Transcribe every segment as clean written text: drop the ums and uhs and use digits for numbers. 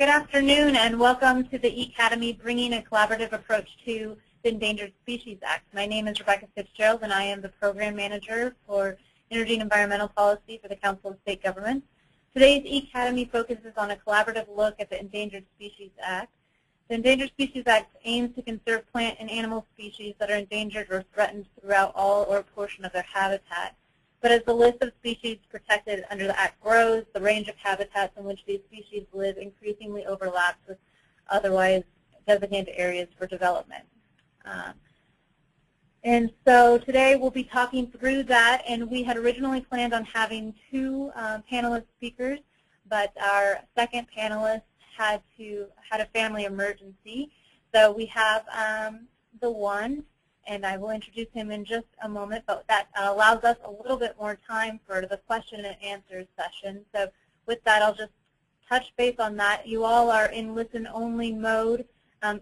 Good afternoon and welcome to the eCademy, bringing a collaborative approach to the Endangered Species Act. My name is Rebecca Fitzgerald and I am the Program Manager for Energy and Environmental Policy for the Council of State Governments. Today's eCademy focuses on a collaborative look at the Endangered Species Act. The Endangered Species Act aims to conserve plant and animal species that are endangered or threatened throughout all or a portion of their habitat. But as the list of species protected under the Act grows, the range of habitats in which these species live increasingly overlaps with otherwise designated areas for development. And so today we'll be talking through that, and we had originally planned on having two panelist speakers, but our second panelist had a family emergency. So we have the one, and I will introduce him in just a moment, but that allows us a little bit more time for the question and answer session. So with that, I'll just touch base on that. You all are in listen-only mode.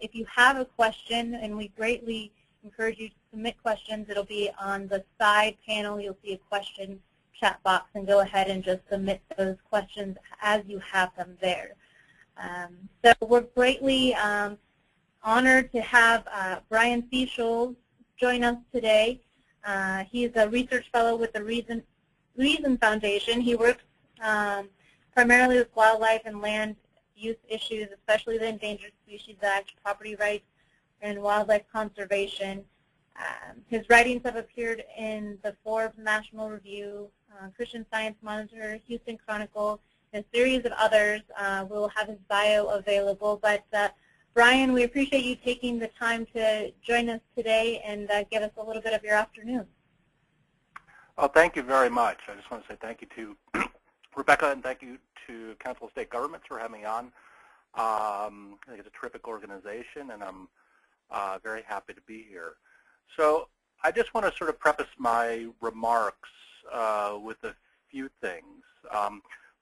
If you have a question, and we greatly encourage you to submit questions, it'll be on the side panel. You'll see a question chat box, and go ahead and just submit those questions as you have them there. So we're greatly honored to have Brian C. Scholes join us today. He is a research fellow with the Reason Foundation. He works primarily with wildlife and land use issues, especially the Endangered Species Act, property rights, and wildlife conservation. His writings have appeared in the Forbes National Review, Christian Science Monitor, Houston Chronicle, and a series of others. We'll have his bio available. But Brian, we appreciate you taking the time to join us today and give us a little bit of your afternoon. Well, thank you very much. I just want to say thank you to Rebecca, and thank you to Council of State Governments for having me on. I think it's a terrific organization, and I'm very happy to be here. So I just want to sort of preface my remarks with a few things.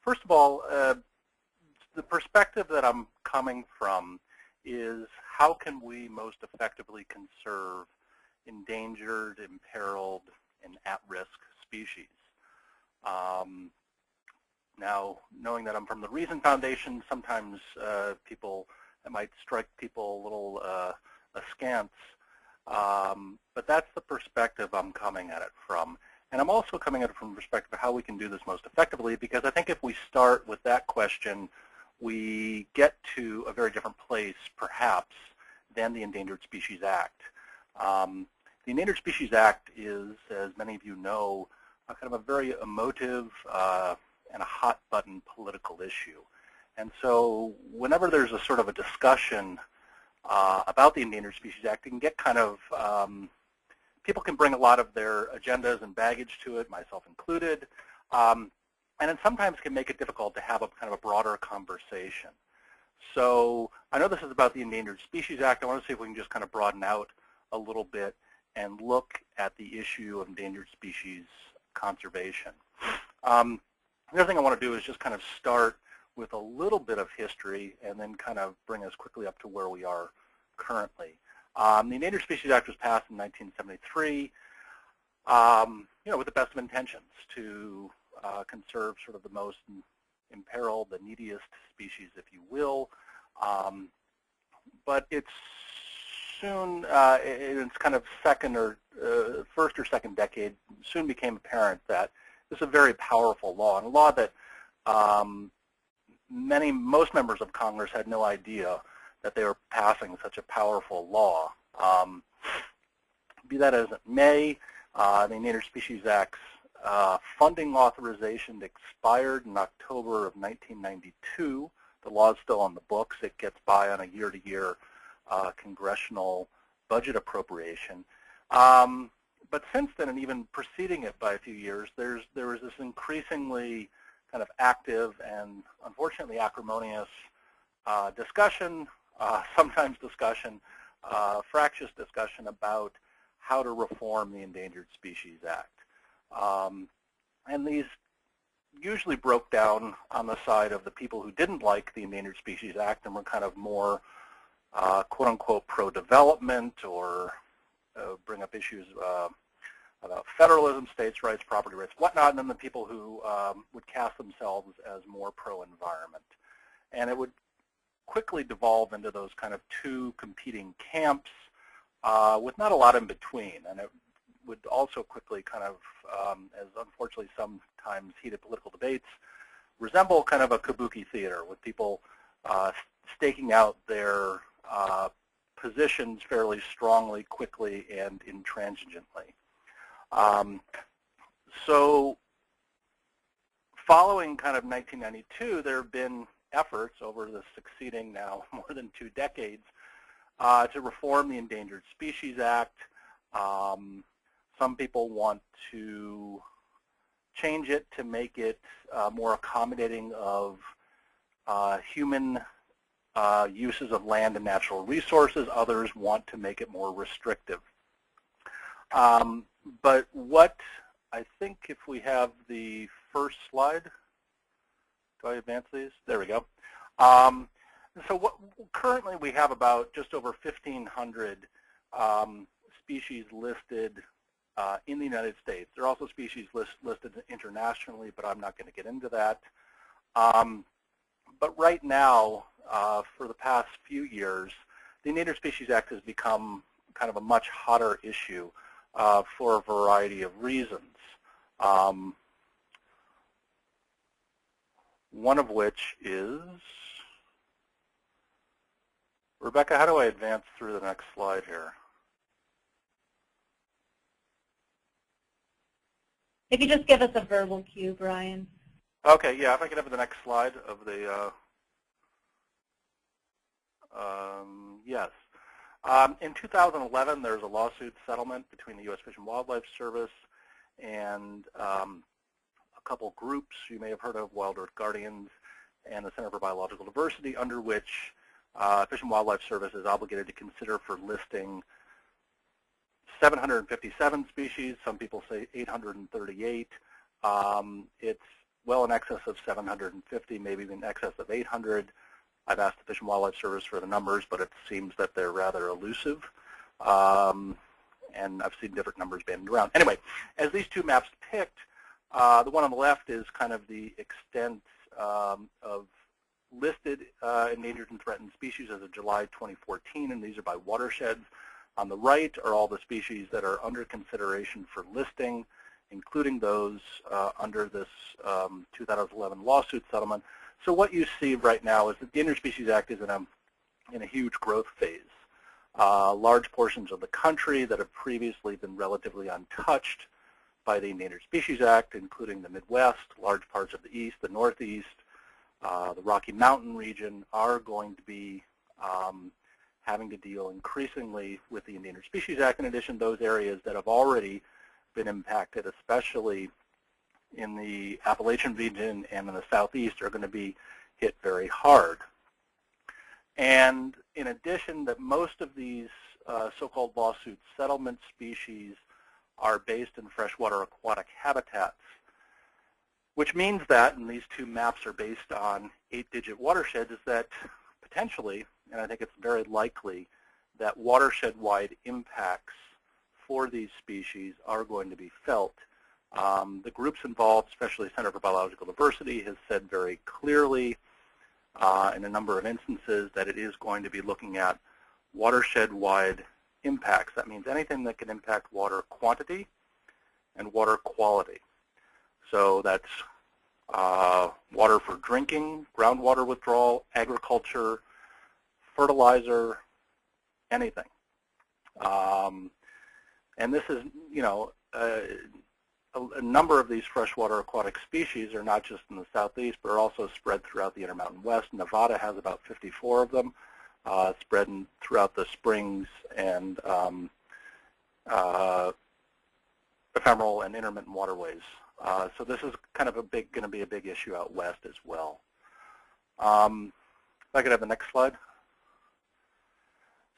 First of all, the perspective that I'm coming from is how can we most effectively conserve endangered, imperiled, and at-risk species. Now, knowing that I'm from the Reason Foundation, sometimes that might strike people a little askance, but that's the perspective I'm coming at it from. And I'm also coming at it from the perspective of how we can do this most effectively, because I think if we start with that question, we get to a very different place, perhaps, than the Endangered Species Act. The Endangered Species Act is, as many of you know, kind of a very emotive and a hot-button political issue. And so whenever there's a sort of a discussion about the Endangered Species Act, it can get kind of, people can bring a lot of their agendas and baggage to it, myself included, and it sometimes can make it difficult to have a kind of a broader conversation. So I know this is about the Endangered Species Act. I want to see if we can just kind of broaden out a little bit and look at the issue of endangered species conservation. The other thing I want to do is just kind of start with a little bit of history and then kind of bring us quickly up to where we are currently. The Endangered Species Act was passed in 1973, with the best of intentions to conserve sort of the most imperiled, the neediest species, if you will. But it's soon, in its kind of first or second decade, soon became apparent that this is a very powerful law, and a law that most members of Congress had no idea that they were passing such a powerful law. Be that as it may, the Endangered Species Act's funding authorization expired in October of 1992. The law is still on the books. It gets by on a year-to-year congressional budget appropriation. But since then, and even preceding it by a few years, there was this increasingly kind of active and unfortunately acrimonious discussion, sometimes discussion, fractious discussion about how to reform the Endangered Species Act. And these usually broke down on the side of the people who didn't like the Endangered Species Act and were kind of more quote-unquote pro-development, or bring up issues about federalism, states' rights, property rights, whatnot, and then the people who would cast themselves as more pro-environment. And it would quickly devolve into those kind of two competing camps with not a lot in between. And it would also quickly kind of, as unfortunately sometimes heated political debates, resemble kind of a kabuki theater with people staking out their positions fairly strongly, quickly, and intransigently. So following kind of 1992, there have been efforts over the succeeding now more than 2 decades to reform the Endangered Species Act. Some people want to change it to make it more accommodating of human uses of land and natural resources. Others want to make it more restrictive. But what I think, if we have the first slide, do I advance these? There we go. So currently we have about just over 1,500 species listed in the United States. There are also species listed internationally, but I'm not going to get into that. But right now, for the past few years, the Endangered Species Act has become kind of a much hotter issue for a variety of reasons. One of which is, Rebecca, how do I advance through the next slide here? If you just give us a verbal cue, Brian. Okay, yeah, if I could have the next slide of the, yes. In 2011, there was a lawsuit settlement between the U.S. Fish and Wildlife Service and a couple groups you may have heard of, Wild Earth Guardians and the Center for Biological Diversity, under which Fish and Wildlife Service is obligated to consider for listing 757 species. Some people say 838. It's well in excess of 750, maybe in excess of 800. I've asked the Fish and Wildlife Service for the numbers, but it seems that they're rather elusive. And I've seen different numbers bandied around. Anyway, as these two maps picked, the one on the left is kind of the extent of listed endangered and threatened species as of July 2014, and these are by watersheds. On the right are all the species that are under consideration for listing, including those under this 2011 lawsuit settlement. So what you see right now is that the Endangered Species Act is in a huge growth phase. Large portions of the country that have previously been relatively untouched by the Endangered Species Act, including the Midwest, large parts of the East, the Northeast, the Rocky Mountain region, are going to be having to deal increasingly with the Endangered Species Act. In addition, those areas that have already been impacted, especially in the Appalachian region and in the Southeast, are going to be hit very hard. And in addition, that most of these so-called lawsuit settlement species are based in freshwater aquatic habitats, which means that, and these two maps are based on 8-digit watersheds, is that potentially, and I think it's very likely, that watershed-wide impacts for these species are going to be felt. The groups involved, especially Center for Biological Diversity, has said very clearly in a number of instances that it is going to be looking at watershed-wide impacts. That means anything that can impact water quantity and water quality. So that's water for drinking, groundwater withdrawal, agriculture, fertilizer, anything. And this is, you know, a number of these freshwater aquatic species are not just in the Southeast, but are also spread throughout the Intermountain West. Nevada has about 54 of them, spread throughout the springs and ephemeral and intermittent waterways. So this is kind of going to be a big issue out west as well. If I could have the next slide.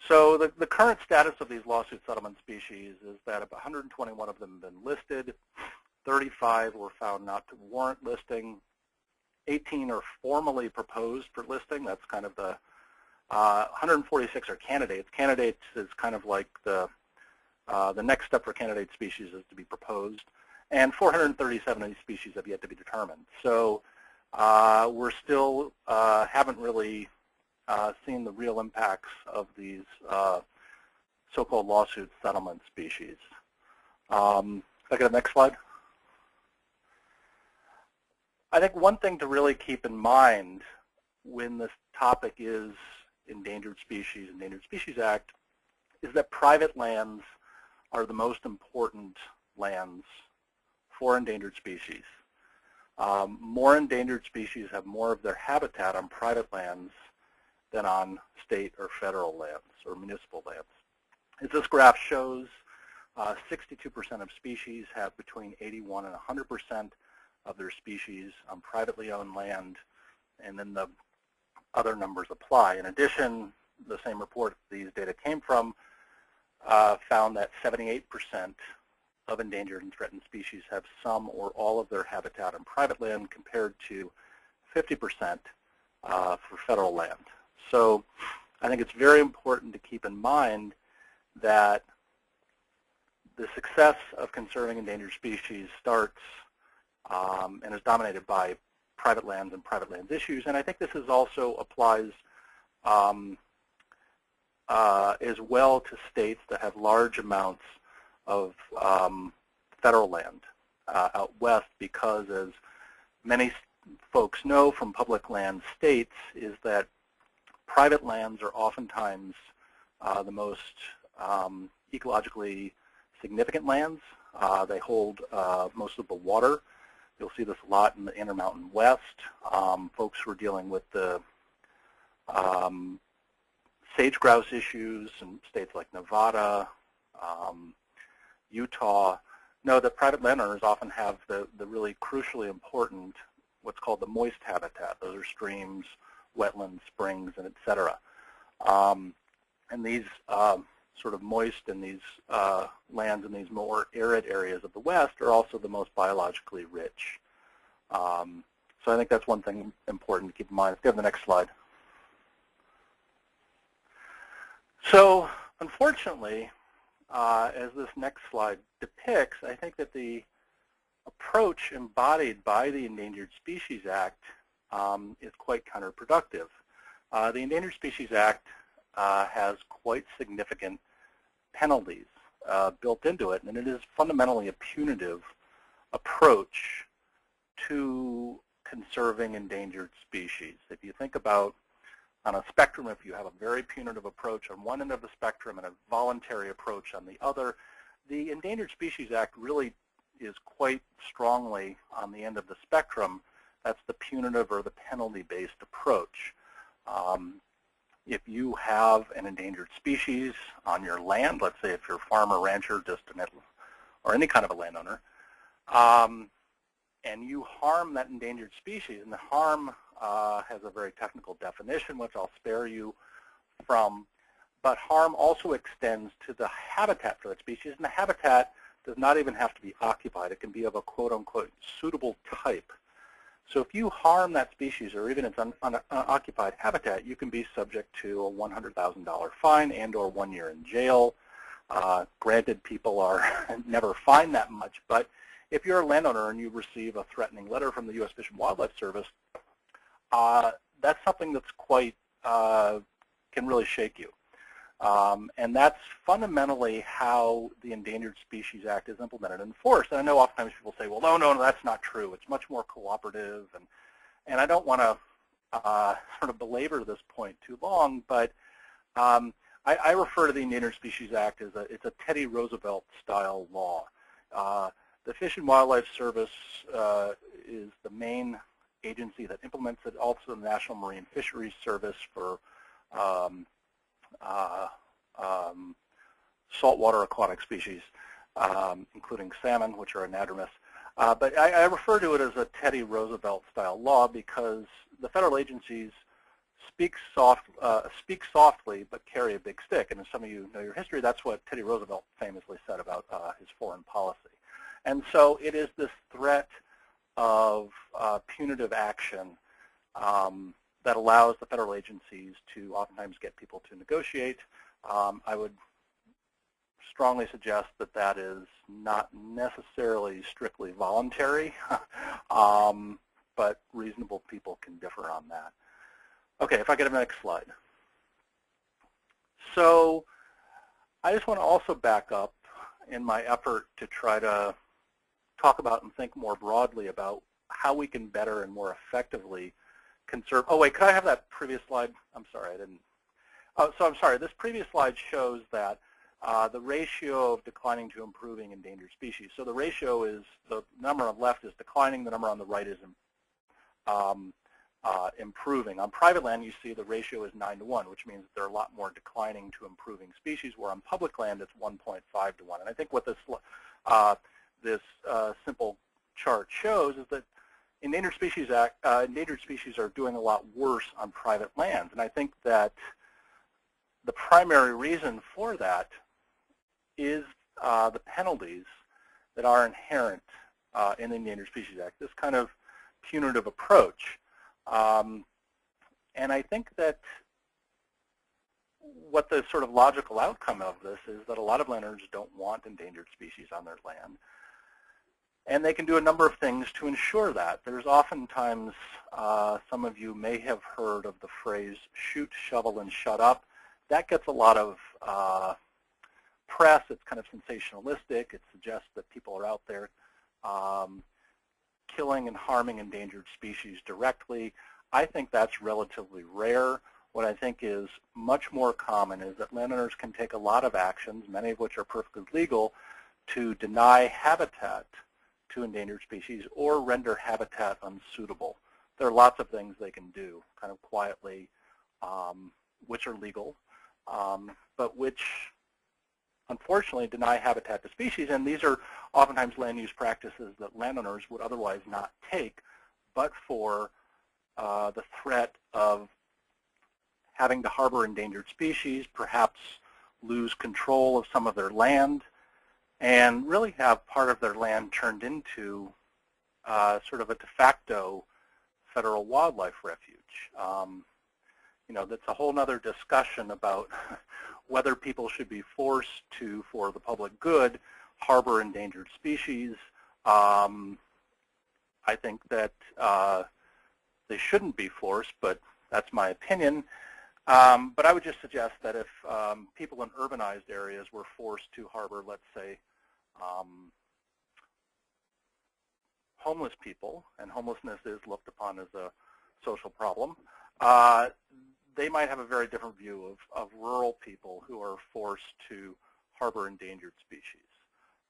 So the current status of these lawsuit settlement species is that about 121 of them have been listed, 35 were found not to warrant listing, 18 are formally proposed for listing. That's kind of the 146 are candidates. Candidates is kind of like the next step for candidate species is to be proposed, and 437 of these species have yet to be determined. So we're still haven't really seeing the real impacts of these so-called lawsuit settlement species. Can I get the next slide? I think one thing to really keep in mind when this topic is Endangered Species Act, is that private lands are the most important lands for endangered species. More endangered species have more of their habitat on private lands than on state or federal lands or municipal lands. As this graph shows, 62% of species have between 81 and 100% of their species on privately owned land, and then the other numbers apply. In addition, the same report these data came from found that 78% of endangered and threatened species have some or all of their habitat on private land, compared to 50% for federal land. So I think it's very important to keep in mind that the success of conserving endangered species starts and is dominated by private lands and private lands issues. And I think this is also applies as well to states that have large amounts of federal land out west, because as many folks know from public land states, is that private lands are oftentimes the most ecologically significant lands. They hold most of the water. You'll see this a lot in the Intermountain West. Folks who are dealing with the sage grouse issues in states like Nevada, Utah, know that private landowners often have the really crucially important what's called the moist habitat. Those are streams, wetlands, springs, and et cetera. And these sort of moist and these lands in these more arid areas of the West are also the most biologically rich. So I think that's one thing important to keep in mind. Let's go to the next slide. So unfortunately, as this next slide depicts, I think that the approach embodied by the Endangered Species Act is quite counterproductive. The Endangered Species Act has quite significant penalties built into it, and it is fundamentally a punitive approach to conserving endangered species. If you think about on a spectrum, if you have a very punitive approach on one end of the spectrum and a voluntary approach on the other, the Endangered Species Act really is quite strongly on the end of the spectrum. That's the punitive or the penalty-based approach. If you have an endangered species on your land, let's say if you're a farmer, rancher, or any kind of a landowner, and you harm that endangered species, and the harm has a very technical definition, which I'll spare you from, but harm also extends to the habitat for that species, and the habitat does not even have to be occupied. It can be of a quote-unquote suitable type. So if you harm that species or even its unoccupied habitat, you can be subject to a $100,000 fine and or 1 year in jail. Granted, people are never fined that much, but if you're a landowner and you receive a threatening letter from the U.S. Fish and Wildlife Service, that's something that's quite, can really shake you. And that's fundamentally how the Endangered Species Act is implemented and enforced. And I know oftentimes people say, well, no, that's not true. It's much more cooperative. And I don't want to sort of belabor this point too long, but I refer to the Endangered Species Act as it's a Teddy Roosevelt-style law. The Fish and Wildlife Service is the main agency that implements it, also the National Marine Fisheries Service for saltwater aquatic species, including salmon, which are anadromous. But I refer to it as a Teddy Roosevelt-style law because the federal agencies speak softly but carry a big stick. And as some of you know your history, that's what Teddy Roosevelt famously said about his foreign policy. And so it is this threat of punitive action that allows the federal agencies to oftentimes get people to negotiate. I would strongly suggest that that is not necessarily strictly voluntary, but reasonable people can differ on that. Okay, if I get a next slide. So I just want to also back up in my effort to try to talk about and think more broadly about how we can better and more effectively conserve. Oh wait, could I have that previous slide? I'm sorry, I didn't. Oh, so I'm sorry. This previous slide shows that the ratio of declining to improving endangered species. So the ratio is, the number on the left is declining, the number on the right is improving. On private land, you see the ratio is 9-to-1, which means there are a lot more declining to improving species, where on public land it's 1.5-to-1. And I think what this simple chart shows is that Endangered Species are doing a lot worse on private lands. And I think that the primary reason for that is the penalties that are inherent in the Endangered Species Act, this kind of punitive approach. And I think that what the sort of logical outcome of this is that a lot of landowners don't want endangered species on their land. And they can do a number of things to ensure that. There's oftentimes, some of you may have heard of the phrase, shoot, shovel, and shut up. That gets a lot of press. It's kind of sensationalistic. It suggests that people are out there killing and harming endangered species directly. I think that's relatively rare. What I think is much more common is that landowners can take a lot of actions, many of which are perfectly legal, to deny habitat to endangered species or render habitat unsuitable. There are lots of things they can do kind of quietly, which are legal, but which unfortunately deny habitat to species, and these are oftentimes land use practices that landowners would otherwise not take, but for the threat of having to harbor endangered species, perhaps lose control of some of their land, and really have part of their land turned into sort of a de facto federal wildlife refuge. You know, that's a whole other discussion about whether people should be forced to, for the public good, harbor endangered species. I think that they shouldn't be forced, but that's my opinion. But I would just suggest that if people in urbanized areas were forced to harbor, let's say, homeless people, and homelessness is looked upon as a social problem, they might have a very different view of rural people who are forced to harbor endangered species.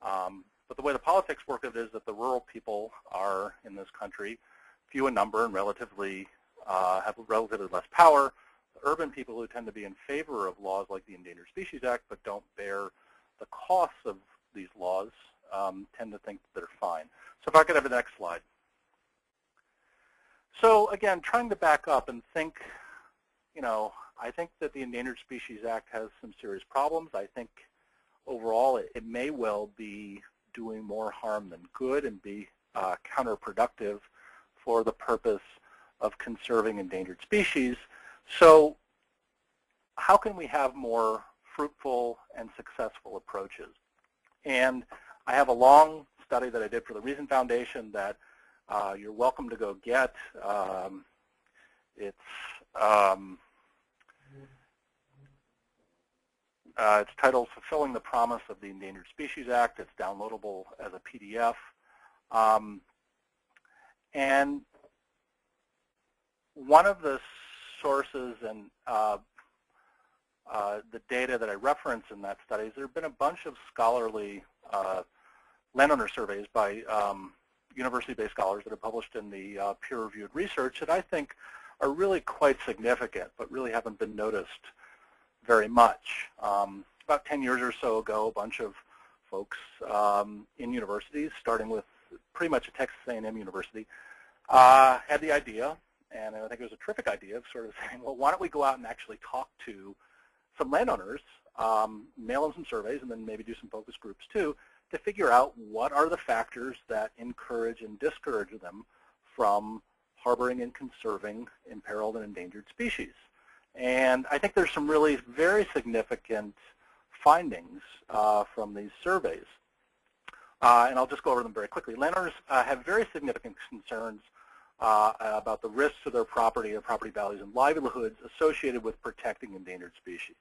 But the way the politics work of it is that the rural people are, in this country, few in number and relatively have relatively less power. The urban people who tend to be in favor of laws like the Endangered Species Act but don't bear the costs of these laws tend to think that they're fine. So if I could have the next slide. So again, trying to back up and think, you know, I think that the Endangered Species Act has some serious problems. I think overall it may well be doing more harm than good and be counterproductive for the purpose of conserving endangered species. So how can we have more fruitful and successful approaches? And I have a long study that I did for the Reason Foundation that you're welcome to go get. It's titled Fulfilling the Promise of the Endangered Species Act. It's downloadable as a PDF. And one of the sources and the data that I reference in that study is there have been a bunch of scholarly landowner surveys by university-based scholars that are published in the peer-reviewed research that I think are really quite significant, but really haven't been noticed very much. About 10 years or so ago, a bunch of folks in universities, starting with pretty much a Texas A&M university, had the idea, and I think it was a terrific idea, of sort of saying, well, why don't we go out and actually talk to some landowners, mail them some surveys, and then maybe do some focus groups too, to figure out what are the factors that encourage and discourage them from harboring and conserving imperiled and endangered species. And I think there's some really very significant findings from these surveys. And I'll just go over them very quickly. Landowners have very significant concerns about the risks to their property and property values and livelihoods associated with protecting endangered species.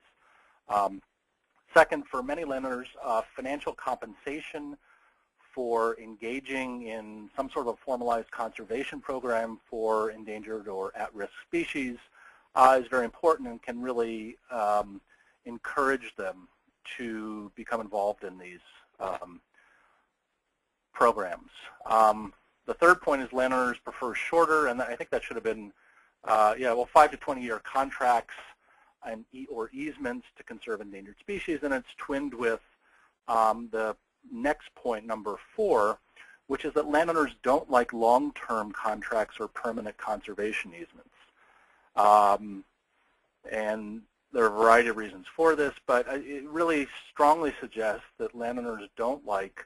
Second, for many landowners, financial compensation for engaging in some sort of a formalized conservation program for endangered or at-risk species is very important and can really encourage them to become involved in these programs. The third point is landowners prefer shorter, and I think that should have been, 5 to 20-year contracts and or easements to conserve endangered species, and it's twinned with the next point, number 4, which is that landowners don't like long-term contracts or permanent conservation easements. And there are a variety of reasons for this, but it really strongly suggests that landowners don't like,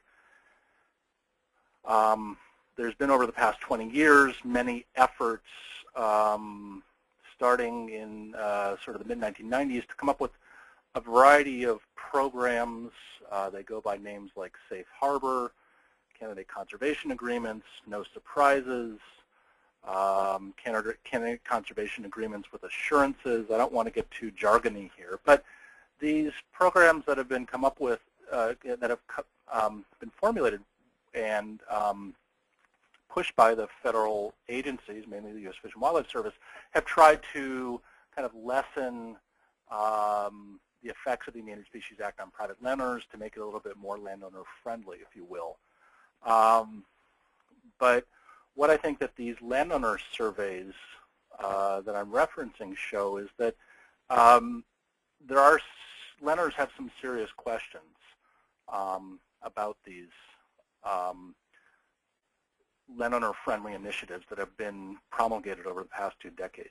there's been over the past 20 years many efforts starting in sort of the mid-1990s to come up with a variety of programs. They go by names like Safe Harbor, Candidate Conservation Agreements, No Surprises, Candidate Conservation Agreements with Assurances. I don't want to get too jargony here, but these programs that have been come up with, that have been formulated and pushed by the federal agencies, mainly the U.S. Fish and Wildlife Service, have tried to kind of lessen the effects of the Endangered Species Act on private landowners to make it a little bit more landowner friendly, if you will. But what I think that these landowner surveys that I'm referencing show is that landowners have some serious questions about these landowner-friendly initiatives that have been promulgated over the past 2 decades.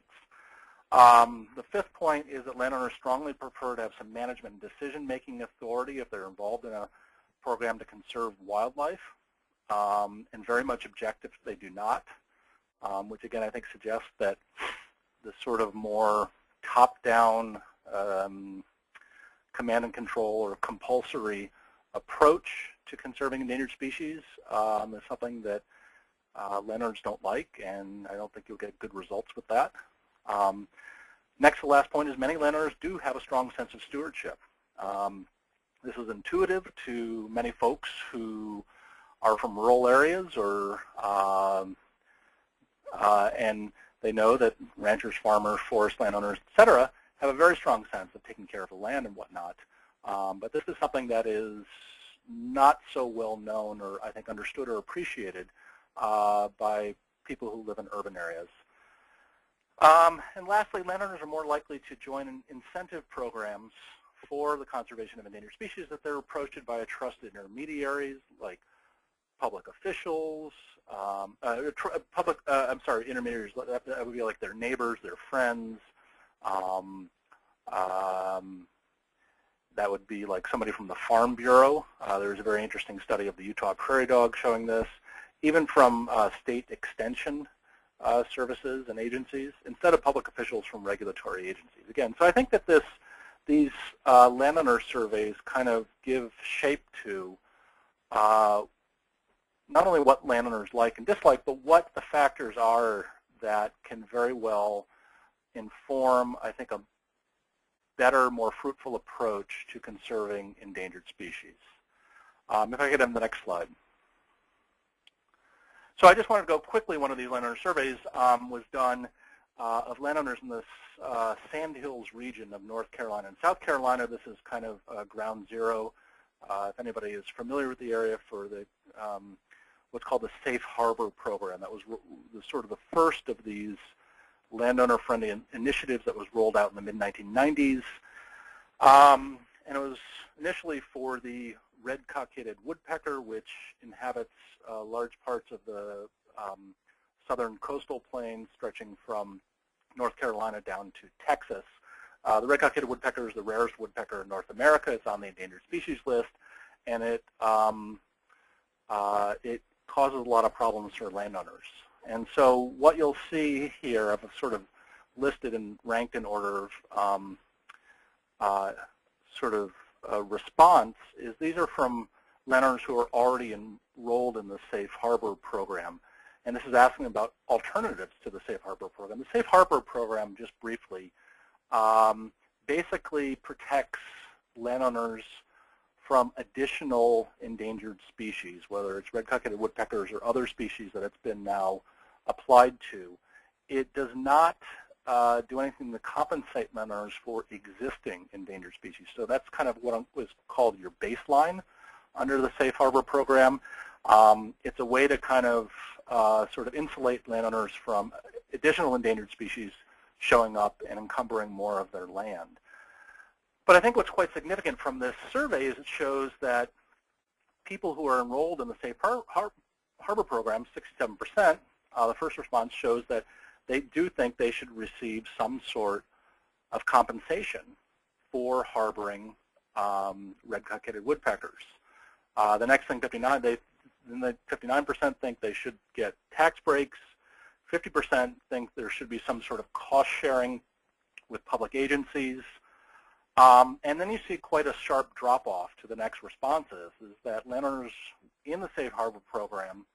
The fifth point is that landowners strongly prefer to have some management and decision-making authority if they're involved in a program to conserve wildlife, and very much object if they do not, which again I think suggests that the sort of more top-down command and control or compulsory approach to conserving endangered species is something that landowners don't like, and I don't think you'll get good results with that. Next, the last point is many landowners do have a strong sense of stewardship. This is intuitive to many folks who are from rural areas, or and they know that ranchers, farmers, forest landowners, etc., have a very strong sense of taking care of the land and whatnot. But this is something that is not so well known, or I think understood or appreciated by people who live in urban areas. And lastly, landowners are more likely to join in incentive programs for the conservation of endangered species if they're approached by trusted intermediaries like public officials, intermediaries, that would be like their neighbors, their friends, that would be like somebody from the Farm Bureau. There's a very interesting study of the Utah prairie dog showing this, even from state extension services and agencies, instead of public officials from regulatory agencies. Again, so I think that these landowner surveys kind of give shape to not only what landowners like and dislike, but what the factors are that can very well inform, I think, a better, more fruitful approach to conserving endangered species. If I could have the next slide. So I just wanted to go quickly. One of these landowner surveys was done of landowners in the Sand Hills region of North Carolina and South Carolina. This is kind of ground zero. If anybody is familiar with the area, for the what's called the Safe Harbor program. That was sort of the first of these landowner-friendly initiatives that was rolled out in the mid-1990s. And it was initially for the red cockaded woodpecker, which inhabits large parts of the southern coastal plains stretching from North Carolina down to Texas. The red cockaded woodpecker is the rarest woodpecker in North America. It's on the endangered species list, and it causes a lot of problems for landowners. And so what you'll see here, I've sort of listed and ranked in order of response, is these are from landowners who are already enrolled in the Safe Harbor program. and this is asking about alternatives to the Safe Harbor program. The Safe Harbor program, just briefly, basically protects landowners from additional endangered species, whether it's red-cockaded woodpeckers or other species that it's been now applied to. It does not do anything to compensate landowners for existing endangered species. So that's kind of what was called your baseline under the Safe Harbor program. It's a way to kind of sort of insulate landowners from additional endangered species showing up and encumbering more of their land. But I think what's quite significant from this survey is it shows that people who are enrolled in the Safe Harbor program, 67%, the first response shows that they do think they should receive some sort of compensation for harboring red-cockaded woodpeckers. The next thing, 59% think they should get tax breaks. 50% think there should be some sort of cost sharing with public agencies. And then you see quite a sharp drop-off to the next responses, is that landowners in the Safe Harbor program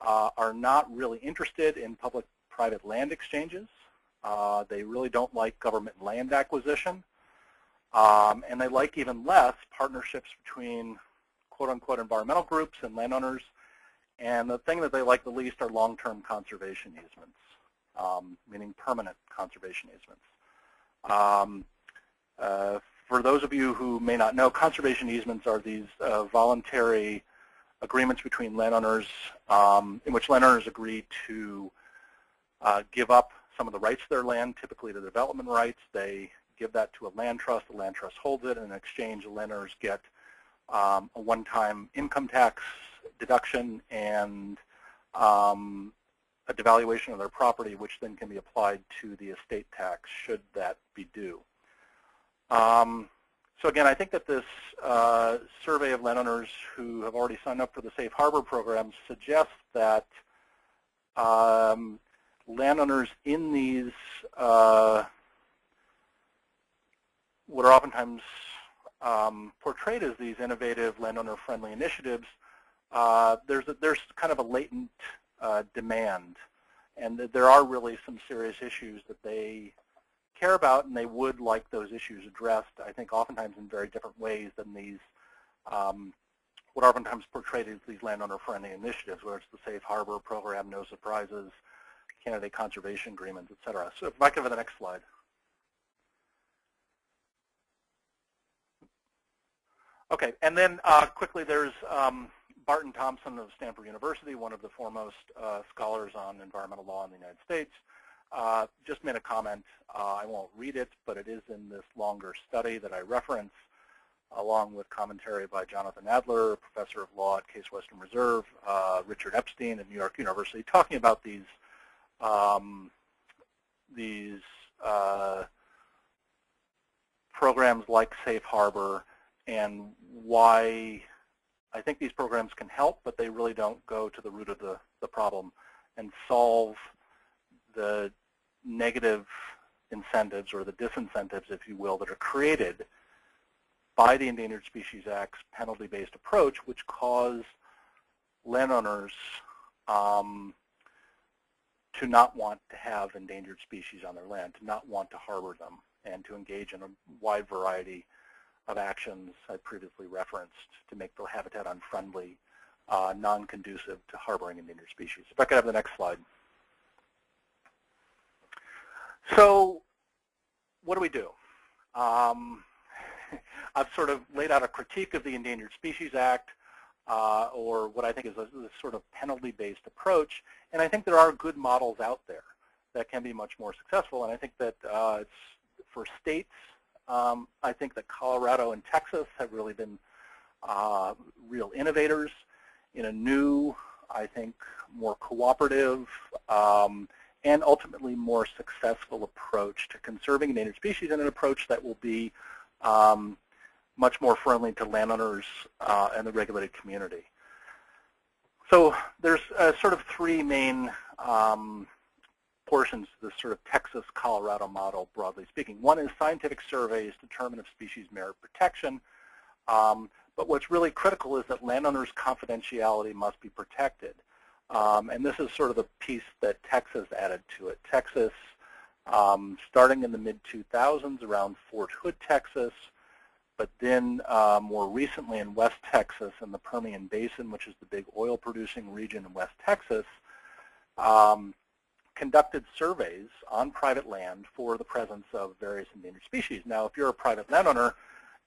are not really interested in public-private land exchanges. They really don't like government land acquisition. And they like even less partnerships between quote-unquote environmental groups and landowners. And the thing that they like the least are long-term conservation easements, meaning permanent conservation easements. For those of you who may not know, conservation easements are these voluntary agreements between landowners in which landowners agree to give up some of the rights to their land, typically the development rights. They give that to a land trust. The land trust holds it, and in exchange, the landowners get a one-time income tax deduction and a devaluation of their property, which then can be applied to the estate tax should that be due. So again, I think that this survey of landowners who have already signed up for the Safe Harbor program suggests that landowners in these what are oftentimes portrayed as these innovative landowner-friendly initiatives, there's kind of a latent demand, and that there are really some serious issues that they care about, and they would like those issues addressed, I think, oftentimes in very different ways than these, what are oftentimes portrayed as these landowner-friendly initiatives, where it's the Safe Harbor program, no surprises, candidate conservation agreements, et cetera. So if I could have the next slide. Okay, and then quickly, there's Barton Thompson of Stanford University, one of the foremost scholars on environmental law in the United States. Just made a comment. I won't read it, but it is in this longer study that I reference, along with commentary by Jonathan Adler, professor of law at Case Western Reserve, Richard Epstein at New York University, talking about these programs like Safe Harbor and why I think these programs can help, but they really don't go to the root of the problem and solve the negative incentives or the disincentives, if you will, that are created by the Endangered Species Act's penalty-based approach, which cause landowners to not want to have endangered species on their land, to not want to harbor them, and to engage in a wide variety of actions I previously referenced to make the habitat unfriendly, non-conducive to harboring endangered species. If I could have the next slide. So what do we do? I've sort of laid out a critique of the Endangered Species Act, or what I think is a sort of penalty-based approach, and I think there are good models out there that can be much more successful, and I think that it's for states, I think that Colorado and Texas have really been real innovators in a new, I think, more cooperative and ultimately more successful approach to conserving endangered species, and an approach that will be much more friendly to landowners and the regulated community. So there's sort of three main portions to this sort of Texas-Colorado model, broadly speaking. One is scientific surveys determine if species merit protection, but what's really critical is that landowners' confidentiality must be protected. And this is sort of the piece that Texas added to it. Texas, starting in the mid-2000s around Fort Hood, Texas, but then more recently in West Texas in the Permian Basin, which is the big oil-producing region in West Texas, conducted surveys on private land for the presence of various endangered species. Now, if you're a private landowner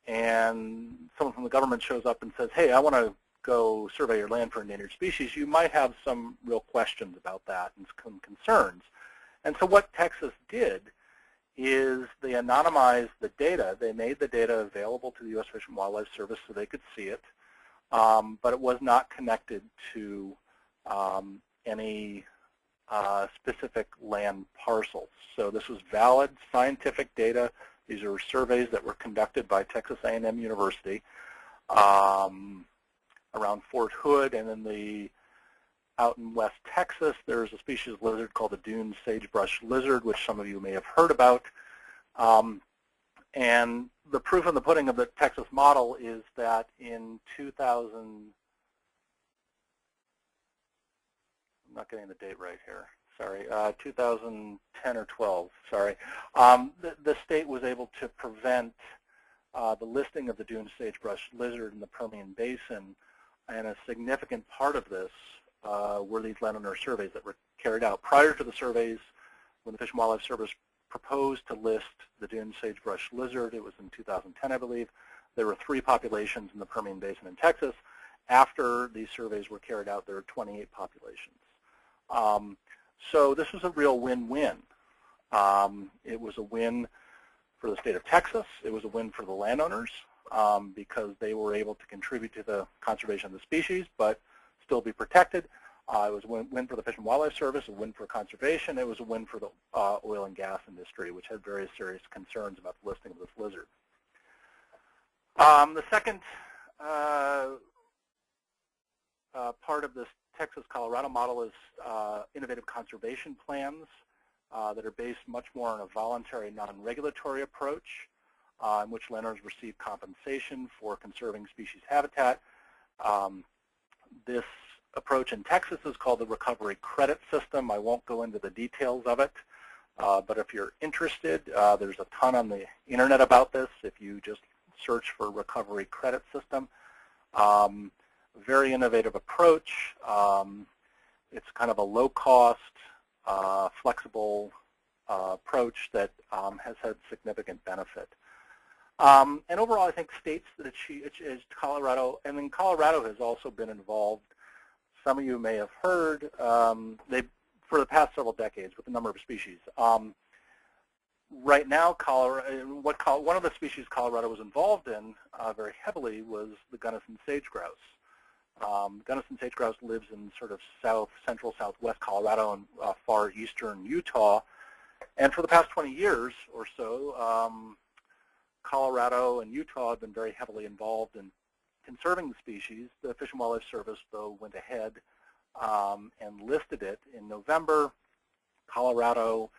and someone from the government shows up and says, hey, I want to go survey your land for endangered species, you might have some real questions about that and some concerns. And so what Texas did is they anonymized the data. They made the data available to the U.S. Fish and Wildlife Service so they could see it, but it was not connected to any specific land parcels. So this was valid scientific data. These are surveys that were conducted by Texas A&M University around Fort Hood, and then out in West Texas, there's a species of lizard called the dune sagebrush lizard, which some of you may have heard about. And the proof in the pudding of the Texas model is that in 2000, I'm not getting the date right here, sorry, 2010 or 12, sorry. The state was able to prevent the listing of the dune sagebrush lizard in the Permian Basin, and a significant part of this were these landowner surveys that were carried out. Prior to the surveys, when the Fish and Wildlife Service proposed to list the dune sagebrush lizard, it was in 2010, I believe, there were 3 populations in the Permian Basin in Texas. After these surveys were carried out, there were 28 populations. So this was a real win-win. It was a win for the state of Texas. It was a win for the landowners because they were able to contribute to the conservation of the species, but still be protected. It was a win for the Fish and Wildlife Service, a win for conservation. It was a win for the oil and gas industry, which had very serious concerns about the listing of this lizard. The second part of this Texas-Colorado model is innovative conservation plans that are based much more on a voluntary, non-regulatory approach in which landowners receive compensation for conserving species habitat. This approach in Texas is called the recovery credit system. I won't go into the details of it, but if you're interested, there's a ton on the internet about this if you just search for recovery credit system. Very innovative approach. It's kind of a low-cost, flexible approach that has had significant benefit. And overall, I think states that achieve Colorado, and then Colorado has also been involved. Some of you may have heard, for the past several decades with a number of species. Right now, one of the species Colorado was involved in very heavily was the Gunnison sage-grouse. Gunnison sage-grouse lives in sort of central southwest Colorado and far eastern Utah. And for the past 20 years or so, Colorado and Utah have been very heavily involved in conserving the species. The Fish and Wildlife Service, though, went ahead and listed it in November. Colorado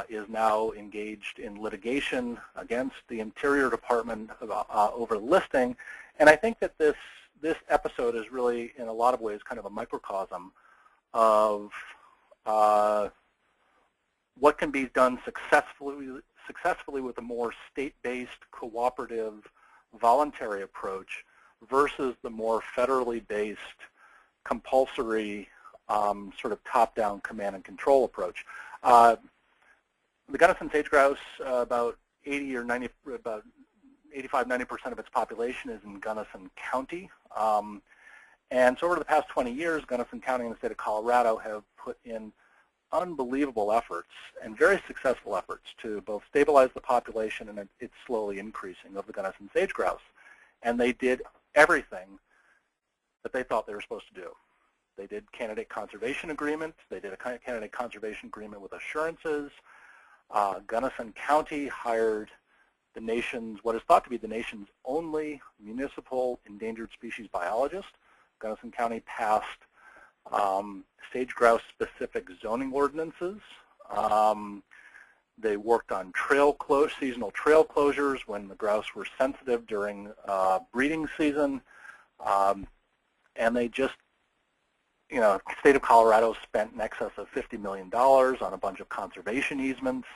is now engaged in litigation against the Interior Department over listing. And I think that this episode is really, in a lot of ways, kind of a microcosm of what can be done successfully with a more state-based, cooperative, voluntary approach versus the more federally based, compulsory, sort of top-down command and control approach. The Gunnison sage-grouse, about 85–90% of its population is in Gunnison County. And so over the past 20 years, Gunnison County and the state of Colorado have put in unbelievable efforts and very successful efforts to both stabilize the population, and it's slowly increasing, of the Gunnison sage-grouse. And they did everything that they thought they were supposed to do. They did candidate conservation agreements. They did a candidate conservation agreement with assurances. Gunnison County hired the nation's, what is thought to be the nation's only municipal endangered species biologist. Gunnison County passed sage-grouse-specific zoning ordinances. They worked on seasonal trail closures when the grouse were sensitive during breeding season. And they just the state of Colorado spent in excess of $50 million on a bunch of conservation easements,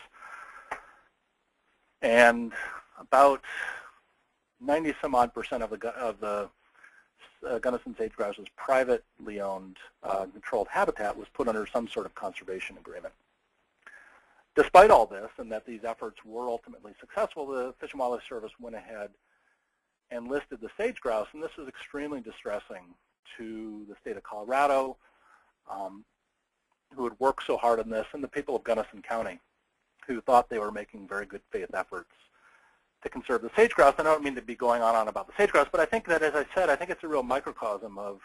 and about 90-some-odd% of the Gunnison sage-grouse's privately owned controlled habitat was put under some sort of conservation agreement. Despite all this, and that these efforts were ultimately successful, the Fish and Wildlife Service went ahead and listed the sage-grouse, and this is extremely distressing to the state of Colorado, who had worked so hard on this, and the people of Gunnison County, who thought they were making very good faith efforts to conserve the sage-grouse. I don't mean to be going on about the sage-grouse, but I think that, as I said, I think it's a real microcosm of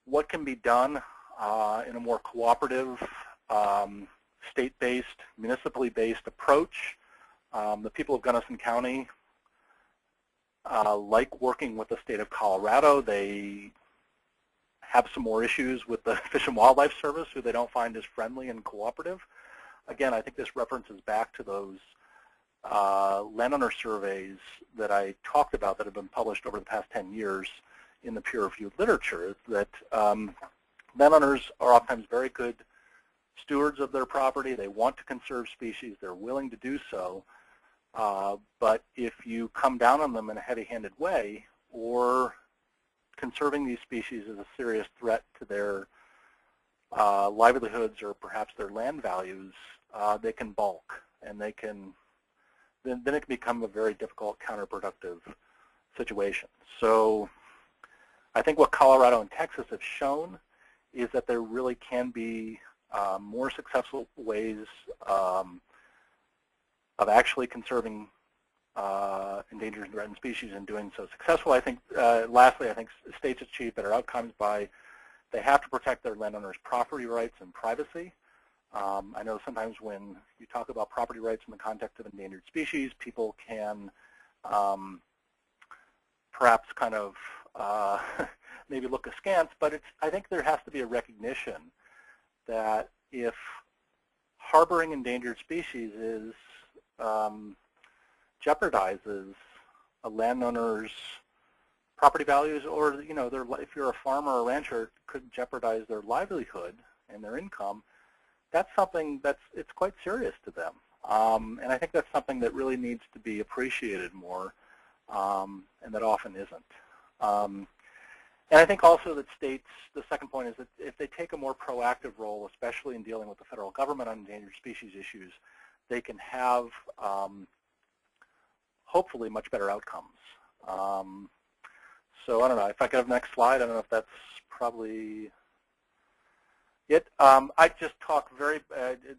what can be done in a more cooperative, state-based, municipally-based approach. The people of Gunnison County like working with the state of Colorado. They have some more issues with the Fish and Wildlife Service, who they don't find as friendly and cooperative. Again, I think this references back to those landowner surveys that I talked about that have been published over the past 10 years in the peer-reviewed literature, that landowners are oftentimes very good stewards of their property. They want to conserve species. They're willing to do so. But if you come down on them in a heavy-handed way, or conserving these species is a serious threat to their livelihoods or perhaps their land values, they can balk, and they can then it can become a very difficult, counterproductive situation. So I think what Colorado and Texas have shown is that there really can be more successful ways of actually conserving endangered and threatened species and doing so successfully. I think, lastly, I think states achieve better outcomes by they have to protect their landowners' property rights and privacy. I know sometimes when you talk about property rights in the context of endangered species, people can perhaps kind of maybe look askance, but I think there has to be a recognition that if harboring endangered species jeopardizes a landowner's property values, or if you're a farmer or a rancher, it could jeopardize their livelihood and their income. That's something it's quite serious to them, and I think that's something that really needs to be appreciated more, and that often isn't. And I think also that states, the second point is that if they take a more proactive role, especially in dealing with the federal government on endangered species issues, they can have hopefully much better outcomes. So I don't know, if I could have the next slide, I don't know if that's probably it. I just talk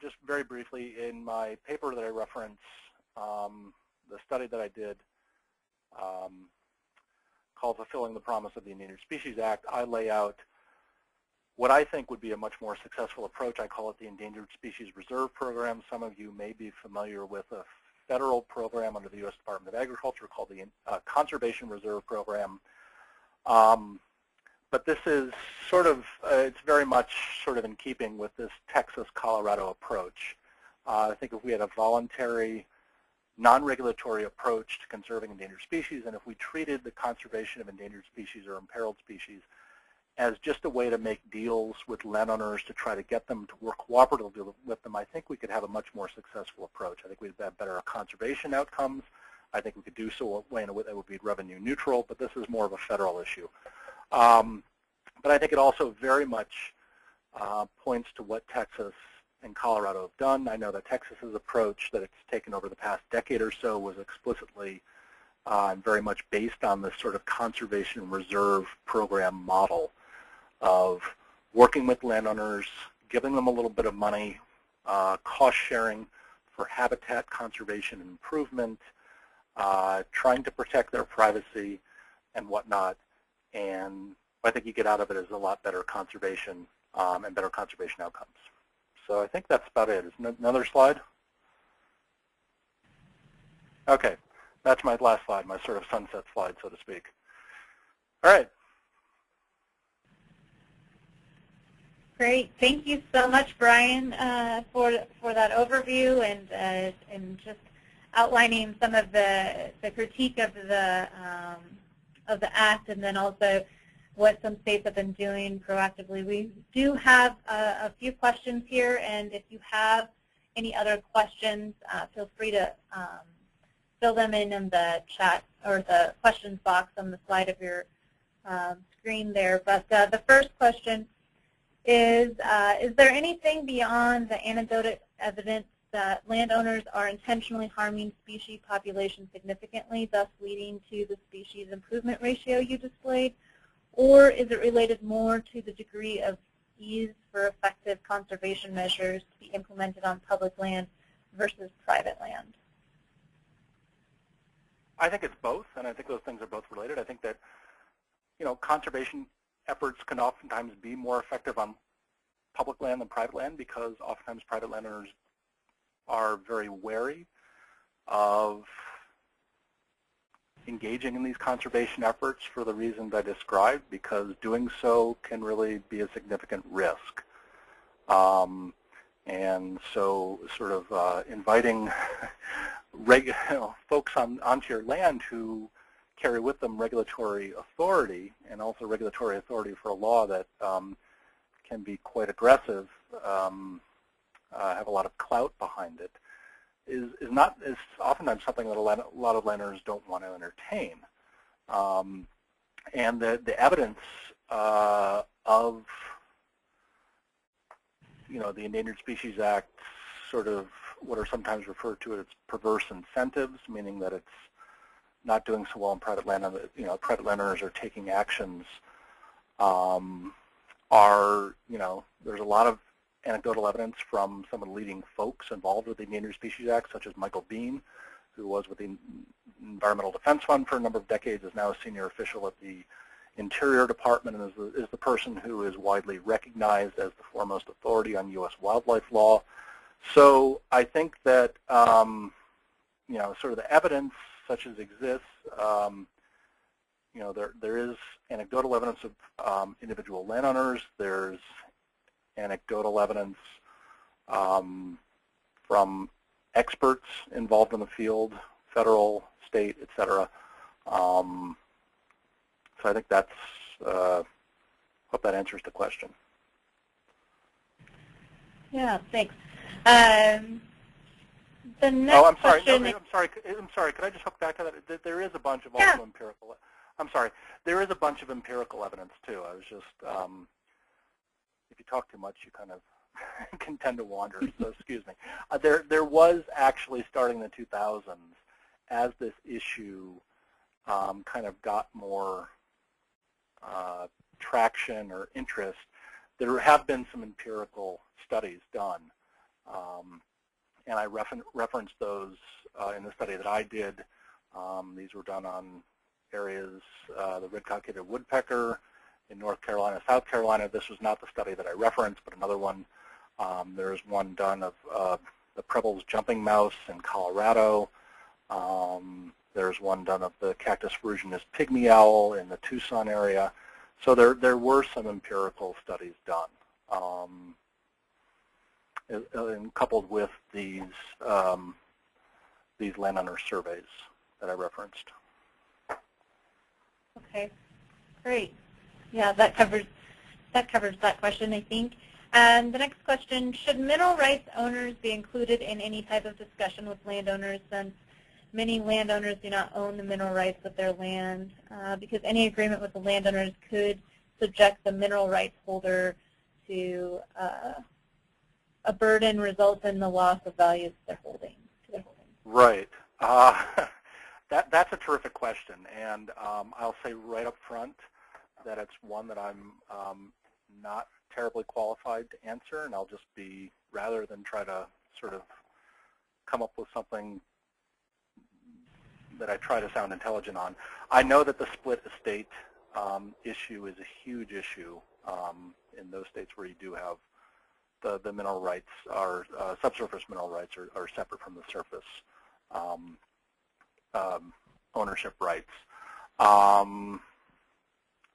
just very briefly in my paper that I reference, the study that I did called Fulfilling the Promise of the Endangered Species Act. I lay out what I think would be a much more successful approach. I call it the Endangered Species Reserve Program. Some of you may be familiar with a federal program under the U.S. Department of Agriculture called the Conservation Reserve Program. But this is sort of, it's very much sort of in keeping with this Texas-Colorado approach. I think if we had a voluntary, non-regulatory approach to conserving endangered species, and if we treated the conservation of endangered species or imperiled species as just a way to make deals with landowners to try to get them to work cooperatively with them, I think we could have a much more successful approach. I think we'd have better conservation outcomes. I think we could do so in a way that would be revenue neutral, but this is more of a federal issue. But I think it also very much points to what Texas and Colorado have done. I know that Texas's approach that it's taken over the past decade or so was explicitly and very much based on this sort of conservation reserve program model of working with landowners, giving them a little bit of money, cost sharing for habitat conservation and improvement, trying to protect their privacy and whatnot. And what I think you get out of it is a lot better conservation and better conservation outcomes. So I think that's about it. Is another slide? Okay, that's my last slide, my sort of sunset slide, so to speak. All right. Great. Thank you so much, Brian, for that overview and just outlining some of the critique of the act, and then also what some states have been doing proactively. We do have a few questions here, and if you have any other questions, feel free to fill them in the chat or the questions box on the slide of your screen there. But the first question is there anything beyond the anecdotal evidence that landowners are intentionally harming species population significantly, thus leading to the species improvement ratio you displayed? Or is it related more to the degree of ease for effective conservation measures to be implemented on public land versus private land? I think it's both, and I think those things are both related. I think that, conservation efforts can oftentimes be more effective on public land than private land because oftentimes private landowners are very wary of engaging in these conservation efforts for the reasons I described, because doing so can really be a significant risk. And so sort of inviting folks onto your land who carry with them regulatory authority, and also regulatory authority for a law that can be quite aggressive, have a lot of clout behind it, is oftentimes something that a lot of landowners don't want to entertain. And the evidence of the Endangered Species Act, sort of what are sometimes referred to as perverse incentives, meaning that it's not doing so well in private land, private landowners are taking actions, there's a lot of anecdotal evidence from some of the leading folks involved with the Endangered Species Act, such as Michael Bean, who was with the Environmental Defense Fund for a number of decades, is now a senior official at the Interior Department, and is the person who is widely recognized as the foremost authority on U.S. wildlife law. So I think that, sort of the evidence such as exists, there is anecdotal evidence of individual landowners. There's anecdotal evidence from experts involved in the field, federal, state, et cetera. So I think that's, hope that answers the question. Yeah, thanks. The next question. I'm sorry. Could I just hook back to that? There is a bunch of also empirical. I'm sorry. There is a bunch of empirical evidence too. I was just, if you talk too much, you kind of can tend to wander. So excuse me. There was actually, starting in the 2000s, as this issue kind of got more traction or interest, there have been some empirical studies done. And I referenced those in the study that I did. These were done on areas, the red-cockaded woodpecker in North Carolina, South Carolina. This was not the study that I referenced, but another one. There's one done of the Preble's jumping mouse in Colorado. There's one done of the Cactus ferruginous pygmy owl in the Tucson area. So there were some empirical studies done. And coupled with these landowner surveys that I referenced. Okay, great. Yeah, that covers that question, I think. And the next question: should mineral rights owners be included in any type of discussion with landowners, since many landowners do not own the mineral rights of their land? Because any agreement with the landowners could subject the mineral rights holder to a burden results in the loss of values they're holding. Right. That's a terrific question, and I'll say right up front that it's one that I'm not terribly qualified to answer, and I'll just be, rather than try to sort of come up with something that I try to sound intelligent on. I know that the split estate issue is a huge issue in those states where you do have the mineral rights are, subsurface mineral rights are separate from the surface ownership rights.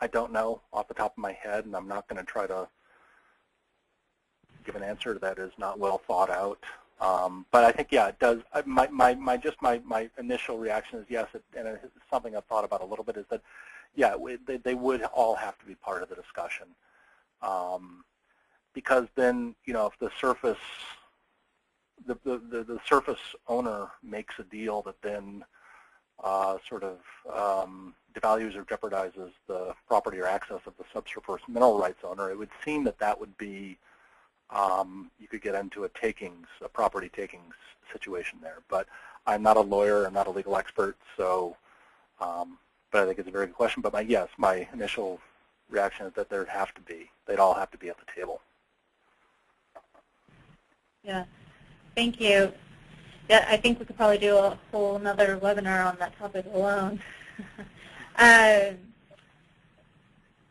I don't know off the top of my head, and I'm not going to try to give an answer that is not well thought out. But I think, yeah, it does. My initial reaction is yes, and it's something I've thought about a little bit, is that, yeah, they would all have to be part of the discussion. Because then, if the surface, the surface owner makes a deal that then sort of devalues or jeopardizes the property or access of the subsurface mineral rights owner, it would seem that that would be, you could get into a property takings situation there. But I'm not a lawyer, I'm not a legal expert, so, but I think it's a very good question. But my initial reaction is that they'd all have to be at the table. Yeah, thank you. Yeah, I think we could probably do a whole another webinar on that topic alone. Can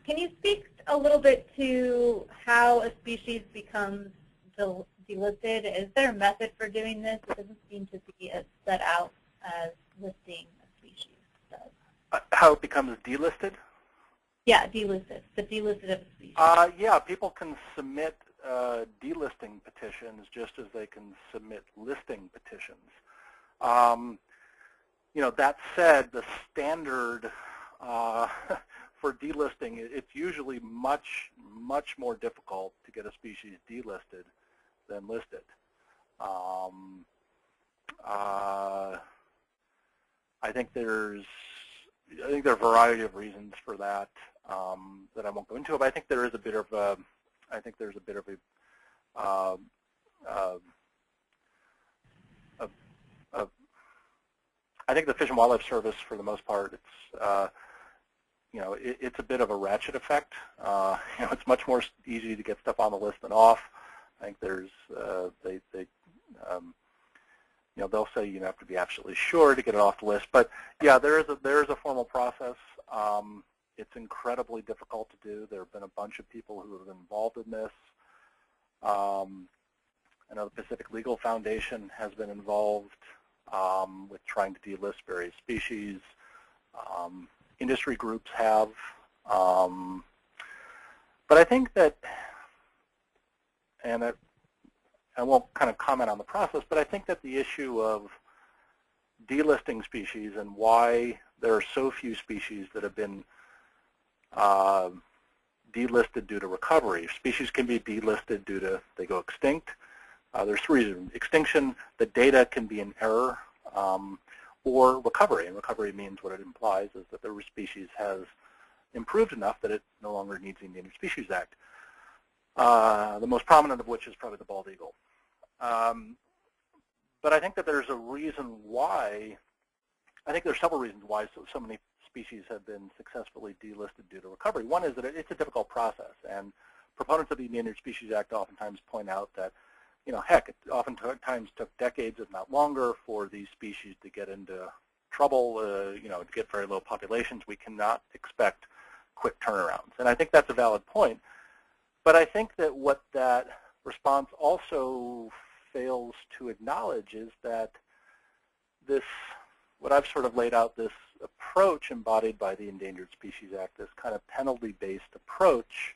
you speak a little bit to how a species becomes delisted? Is there a method for doing this? It doesn't seem to be as set out as listing a species does. How it becomes delisted? Yeah, delisted. The delisted of a species. Yeah, people can submit delisting petitions just as they can submit listing petitions. That said, the standard for delisting, it's usually much more difficult to get a species delisted than listed. I think there are a variety of reasons for that that I won't go into, but I think there is a bit of a I think the Fish and Wildlife Service, for the most part, it's a bit of a ratchet effect. It's much more easy to get stuff on the list than off. I think there's they'll say you have to be absolutely sure to get it off the list. But yeah, there is a formal process. It's incredibly difficult to do. There have been a bunch of people who have been involved in this. I know the Pacific Legal Foundation has been involved with trying to delist various species. Industry groups have. But I think that, and I won't kind of comment on the process, but I think that the issue of delisting species and why there are so few species that have been delisted due to recovery. Species can be delisted due to they go extinct. There's three reasons: extinction, the data can be in error, or recovery. And recovery means what it implies is that the species has improved enough that it no longer needs the Endangered Species Act. The most prominent of which is probably the bald eagle. But I think that there's a reason why, I think there's several reasons why so many species have been successfully delisted due to recovery. One is that it's a difficult process, and proponents of the Endangered Species Act oftentimes point out that, heck, it oftentimes took decades, if not longer, for these species to get into trouble, to get very low populations. We cannot expect quick turnarounds. And I think that's a valid point. But I think that what that response also fails to acknowledge is that this, what I've sort of laid out, this approach embodied by the Endangered Species Act, this kind of penalty-based approach,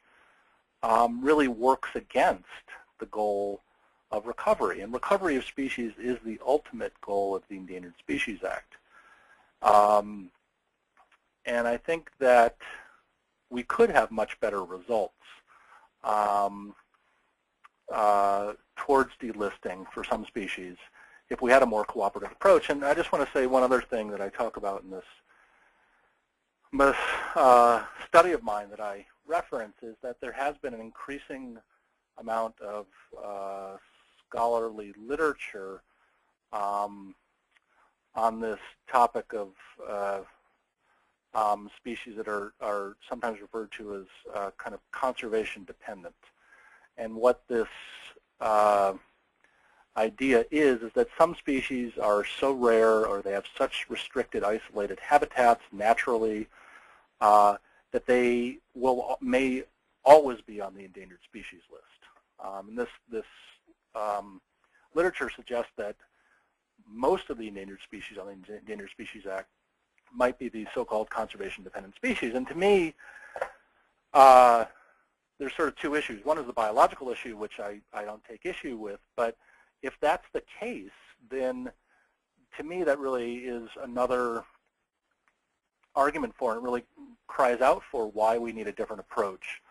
really works against the goal of recovery. And recovery of species is the ultimate goal of the Endangered Species Act. And I think that we could have much better results towards delisting for some species if we had a more cooperative approach. And I just want to say one other thing that I talk about in this study of mine that I reference is that there has been an increasing amount of scholarly literature on this topic of species that are sometimes referred to as kind of conservation dependent. And what this idea is that some species are so rare or they have such restricted, isolated habitats naturally that they may always be on the endangered species list. And this literature suggests that most of the endangered species on the Endangered Species Act might be the so-called conservation-dependent species. And to me, there's sort of two issues. One is the biological issue, which I don't take issue with. But if that's the case, then to me that really is another argument for, and it really cries out for why we need a different approach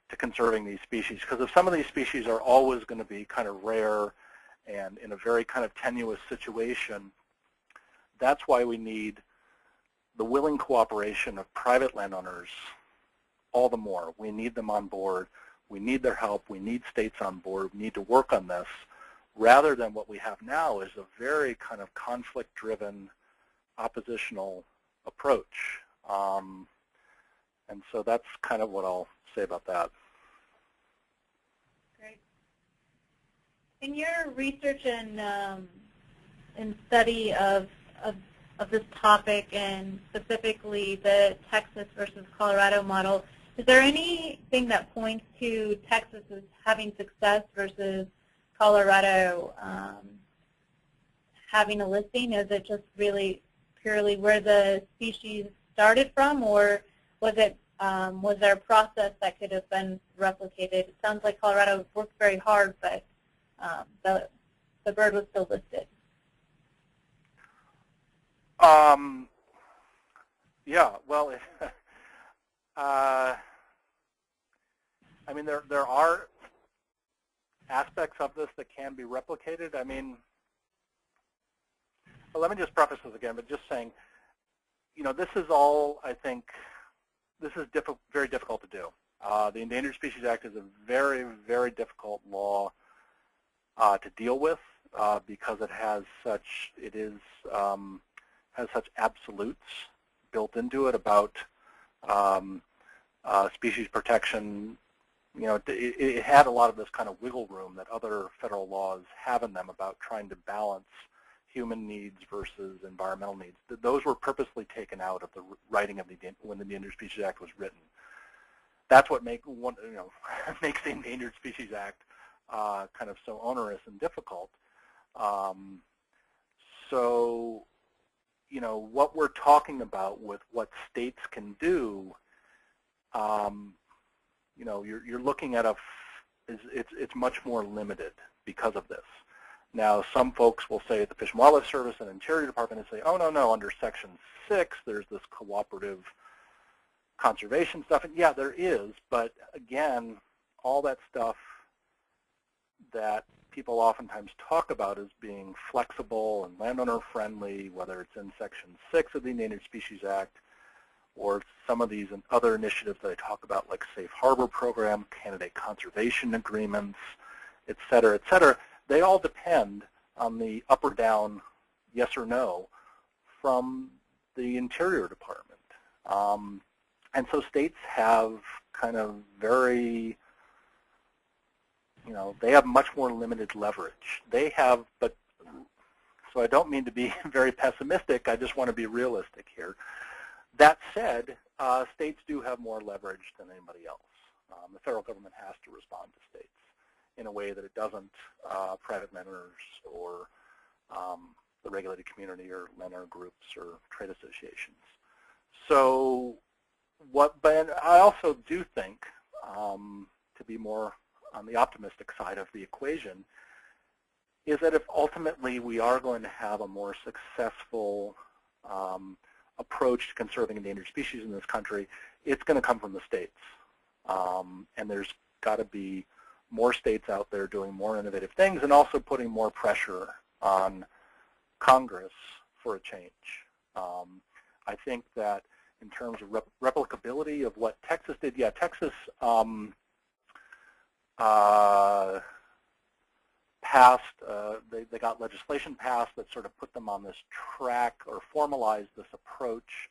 to conserving these species. Because if some of these species are always going to be kind of rare and in a very kind of tenuous situation, that's why we need the willing cooperation of private landowners all the more. We need them on board. We need their help. We need states on board. We need to work on this, rather than what we have now is a very kind of conflict-driven, oppositional approach. And so that's kind of what I'll say about that. Great. In your research and study of this topic, and specifically the Texas versus Colorado model, is there anything that points to Texas as having success versus Colorado having a listing? Is it just really purely where the species started from, or was it was there a process that could have been replicated? It sounds like Colorado worked very hard, but the bird was still listed. Yeah, well, I mean, there are aspects of this that can be replicated. I mean, well, let me just preface this again, but just saying, you know, this is all, I think, this is very difficult to do. The Endangered Species Act is a very, very difficult law to deal with because it has such, has such absolutes built into it about species protection. You know, it had a lot of this kind of wiggle room that other federal laws have in them about trying to balance human needs versus environmental needs. Those were purposely taken out of the writing of when the Endangered Species Act was written. That's what makes the Endangered Species Act kind of so onerous and difficult. So, you know, what we're talking about with what states can do, you know, you're looking at it's much more limited because of this. Now, some folks will say at the Fish and Wildlife Service and Interior Department and say, oh, no, under Section 6, there's this cooperative conservation stuff. And yeah, there is, but again, all that stuff that people oftentimes talk about as being flexible and landowner-friendly, whether it's in Section 6 of the Endangered Species Act or some of these and other initiatives that I talk about, like Safe Harbor Program, candidate conservation agreements, et cetera, they all depend on the up or down, yes or no, from the Interior Department. And so states have kind of very, you know, they have much more limited leverage. They have, but, so I don't mean to be very pessimistic, I just want to be realistic here. That said, states do have more leverage than anybody else. The federal government has to respond to states in a way that it doesn't private landowners or the regulated community or landowner groups or trade associations. So but I also do think, to be more on the optimistic side of the equation, is that if ultimately we are going to have a more successful approach to conserving endangered species in this country, it's going to come from the states. And there's got to be more states out there doing more innovative things and also putting more pressure on Congress for a change. I think that in terms of replicability of what Texas did, yeah, Texas passed, they got legislation passed that sort of put them on this track or formalized this approach,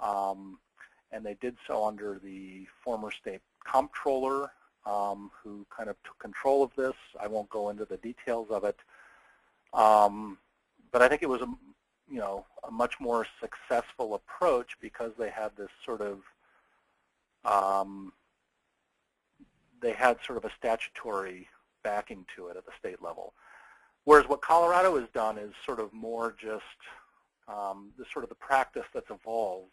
and they did so under the former state comptroller, who kind of took control of this. I won't go into the details of it, but I think it was a much more successful approach because they had this sort of a statutory backing to it at the state level. Whereas what Colorado has done is sort of more just the practice that's evolved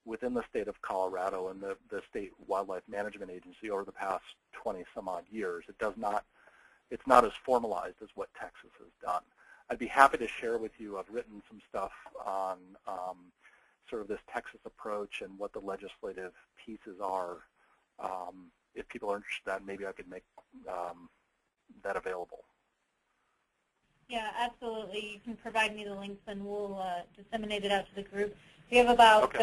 within the state of Colorado and the State Wildlife Management Agency over the past 20 some odd years. It's not as formalized as what Texas has done. I'd be happy to share with you, I've written some stuff on sort of this Texas approach and what the legislative pieces are. If people are interested in that, maybe I could make that available. Yeah, absolutely. You can provide me the links and we'll disseminate it out to the group. We have about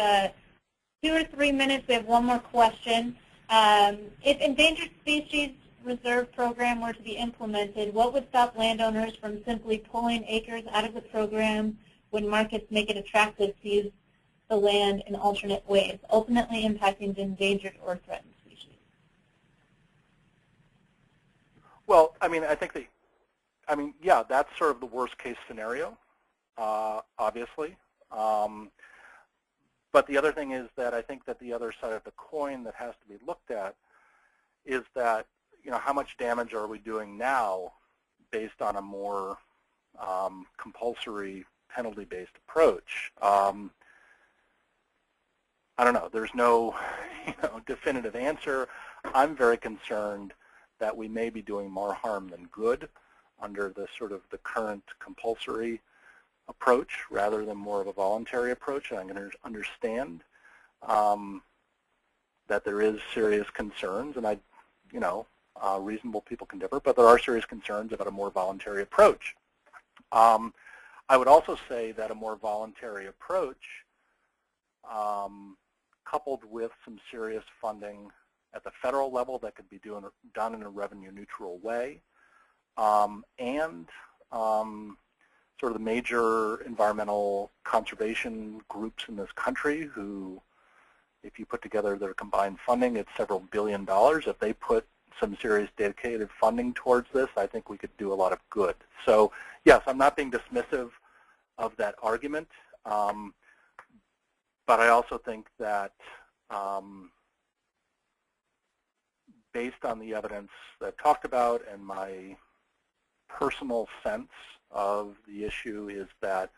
2 or 3 minutes. We have one more question. If Endangered Species Reserve Program were to be implemented, what would stop landowners from simply pulling acres out of the program when markets make it attractive to use the land in alternate ways, ultimately impacting the endangered or threatened species? Well, I mean, yeah, that's sort of the worst case scenario, obviously. But the other thing is that I think that the other side of the coin that has to be looked at is that, how much damage are we doing now based on a more compulsory penalty-based approach? I don't know. There's no definitive answer. I'm very concerned that we may be doing more harm than good under the sort of the current compulsory approach rather than more of a voluntary approach. And I'm going to understand that there is serious concerns, and reasonable people can differ, but there are serious concerns about a more voluntary approach. I would also say that a more voluntary approach, coupled with some serious funding at the federal level that could be done in a revenue-neutral way, and sort of the major environmental conservation groups in this country who, if you put together their combined funding, it's several $billions. If they put some serious dedicated funding towards this, I think we could do a lot of good. So, yes, I'm not being dismissive of that argument, but I also think that based on the evidence that I've talked about and my personal sense of the issue is that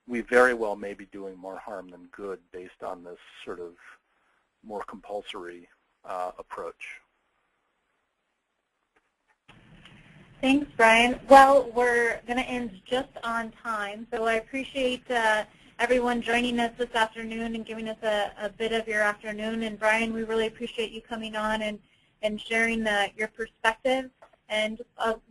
we very well may be doing more harm than good based on this sort of more compulsory approach. Thanks, Brian. Well, we're going to end just on time, so I appreciate everyone joining us this afternoon and giving us a bit of your afternoon. And Brian, we really appreciate you coming on and sharing your perspective. And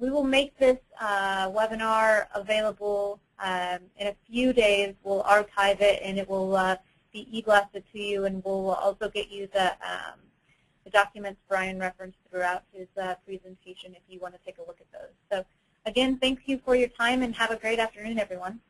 we will make this webinar available in a few days. We'll archive it, and it will be e-blasted to you, and we'll also get you the documents Brian referenced throughout his presentation if you want to take a look at those. So again, thank you for your time, and have a great afternoon, everyone.